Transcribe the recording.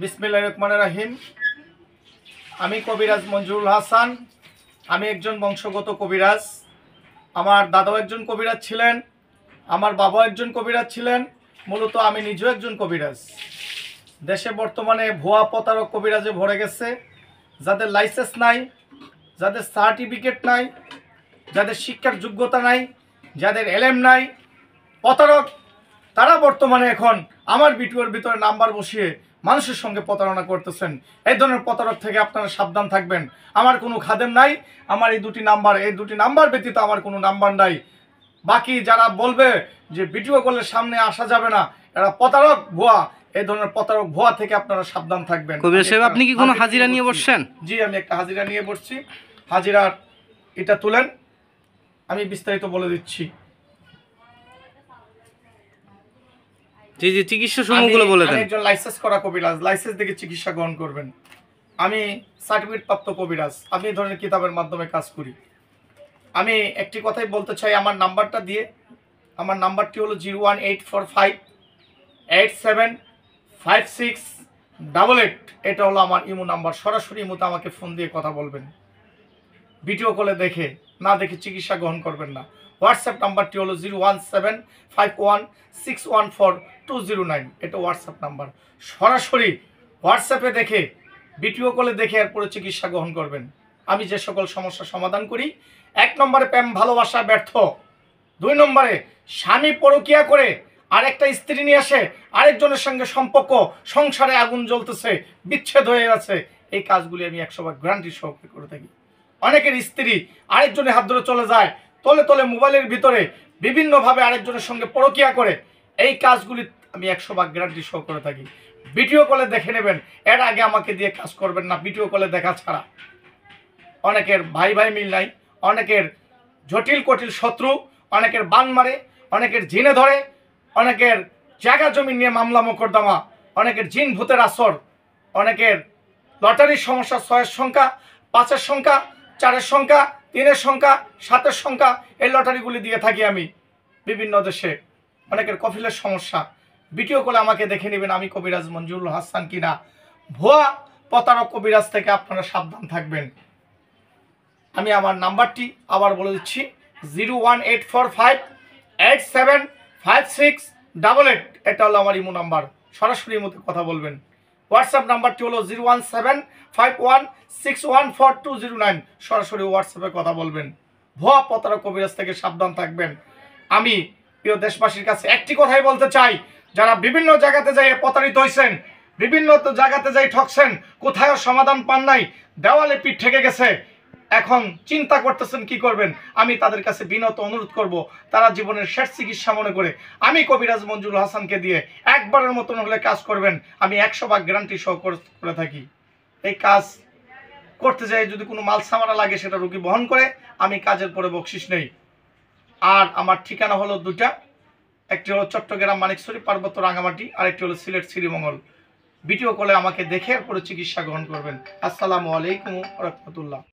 বিসমিল্লাহির রহমানির রহিম। আমি কবিরাজ মঞ্জুরুল হাসান। আমি একজন বংশগত কবিরাজ। আমার দাদাও একজন কবিরাজ ছিলেন, আমার বাবাও একজন কবিরাজ ছিলেন। মূলত আমি নিজেও একজন কবিরাজ। দেশে বর্তমানে ভুয়া প্রতারক কবিরাজে ভরে গেছে। যাদের লাইসেন্স নাই, যাদের সার্টিফিকেট নাই, যাদের শিক্ষার যোগ্যতা নাই, যাদের এলএম নাই, প্রতারক তারা বর্তমানে এখন আমার ভিডিওর ভিতরে নাম্বার বসিয়ে মানুষের সঙ্গে প্রতারণা করতেছেন। এই ধরনের প্রতারক থেকে আপনারা সাবধান থাকবেন। আমার কোনো খাদেম নাই, আমার এই দুটি নাম্বার ব্যতীত আমার কোনো নাম্বার নাই। বাকি যারা বলবে যে ভিডিও করলে সামনে আসা যাবে না, এরা প্রতারক ভুয়া, এই ধরনের প্রতারক ভুয়া থেকে আপনারা সাবধান থাকবেন। কবির সাহেব, আপনি কি কোনো হাজিরা নিয়ে বসছেন? জি, আমি একটা হাজিরা নিয়ে বসছি। হাজিরার এটা তুলেন, আমি বিস্তারিত বলে দিচ্ছি। জি জি, চিকিৎসা সমূহগুলো বলে দেন। আমি একজন লাইসেন্স করা কবিরাজ, লাইসেন্স দেখে চিকিৎসা গ্রহণ করবেন। আমি সার্টিফিকেট প্রাপ্ত কবিরাজ। আমি এই ধরনের কিতাবের মাধ্যমে কাজ করি। আমি একটি কথাই বলতে চাই, আমার নাম্বারটা দিয়ে। আমার নাম্বারটি হলো 01845875688। এটা হলো আমার ইমো নাম্বার। সরাসরি ইমোতে আমাকে ফোন দিয়ে কথা বলবেন। ভিডিও কলে দেখে না দেখে চিকিৎসা গ্রহণ করবেন না। হোয়াটসঅ্যাপ নাম্বারটি হলো 01751614209। এটা হোয়াটসঅ্যাপ নাম্বার। সরাসরি হোয়াটসঅ্যাপে দেখে, ভিডিও কলে দেখে এরপরে চিকিৎসা গ্রহণ করবেন। আমি যে সকল সমস্যার সমাধান করি, 1 নম্বরে প্রেম ভালোবাসা ব্যর্থ, 2 নম্বরে স্বামী পরকীয়া করে আরেকটা স্ত্রী নিয়ে আসে, আরেকজনের সঙ্গে সম্পর্ক, সংসারে আগুন জ্বলতেছে, বিচ্ছেদ হয়ে গেছে, এই কাজগুলি আমি 100% গ্যারান্টি সহকারে করে থাকি। অনেকের স্ত্রী আরেকজনের হাত ধরে চলে যায়, তলে তলে মোবাইলের ভিতরে বিভিন্নভাবে আরেকজনের সঙ্গে পরকীয়া করে, এই কাজগুলি আমি 100% গ্যারান্টি সহ করে থাকি। ভিডিও কলে দেখে নেবেন, এর আগে আমাকে দিয়ে কাজ করবেন না ভিডিও কলে দেখা ছাড়া। অনেকের ভাই ভাই মিল নাই, অনেকের জটিল কটিল শত্রু, অনেকের বান মারে, অনেকের জিনে ধরে, অনেকের জায়গা জমি নিয়ে মামলা মোকদ্দমা, অনেকের জিন ভূতের আসর, অনেকের লটারির সমস্যা, 6-এর সংখ্যা, 5-এর সংখ্যা, 4-এর সংখ্যা, 3-এর সংখ্যা, 7-এর সংখ্যা, এই লটারিগুলি দিয়ে থাকি আমি বিভিন্ন দেশে। অনেকের কফিলের সমস্যা, ভিডিও কলে আমাকে দেখে নেবেন আমি কবিরাজ মঞ্জুরুল হাসান কিনা। ভুয়া প্রতারক কবিরাজ থেকে আপনারা সাবধান থাকবেন। আমি আমার নাম্বারটি আবার বলে দিচ্ছি, 01845875688। এটা হলো আমার ইমো নাম্বার। সরাসরি ইমোতে কথা বলবেন। হোয়াটসঅ্যাপ নাম্বারটি হলো 01751614209। সরাসরি হোয়াটসঅ্যাপে কথা বলবেন। ভুয়া প্রতারক কবিরাজ থেকে সাবধান থাকবেন। আমি প্রিয় দেশবাসীর কাছে একটি কথাই বলতে চাই, যারা বিভিন্ন জায়গাতে যাই প্রতারিত হয়েছেন, বিভিন্ন জায়গাতে যাই ঠকছেন, কোথাও সমাধান পান নাই, দেওয়ালে পিঠ ঠেকে গেছে, এখন চিন্তা করতেছেন কি করবেন, আমি তাদের কাছে বিনত অনুরোধ করব, তারা জীবনের শেষ চিকিৎসা মনে করে আমি কবিরাজ মঞ্জুরুল হাসানকে দিয়ে একবারের মতন হলে কাজ করবেন। আমি 100% গ্যারান্টি সহ করে থাকি। এই কাজ করতে যাই যদি কোনো মাল সামানা লাগে সেটা রোগী বহন করে, আমি কাজের পরে বকশিশ নেই। আর আমার ঠিকানা হলো 2টা, একটি হলো চট্টগ্রাম মানিকছড়ি পার্বত্য রাঙামাটি, আর একটি হলো সিলেট শ্রীমঙ্গল। ভিডিও কলে আমাকে দেখে এরপরে চিকিৎসা গ্রহণ করবেন। আসসালামু আলাইকুম ওয়া রাহমাতুল্লাহ।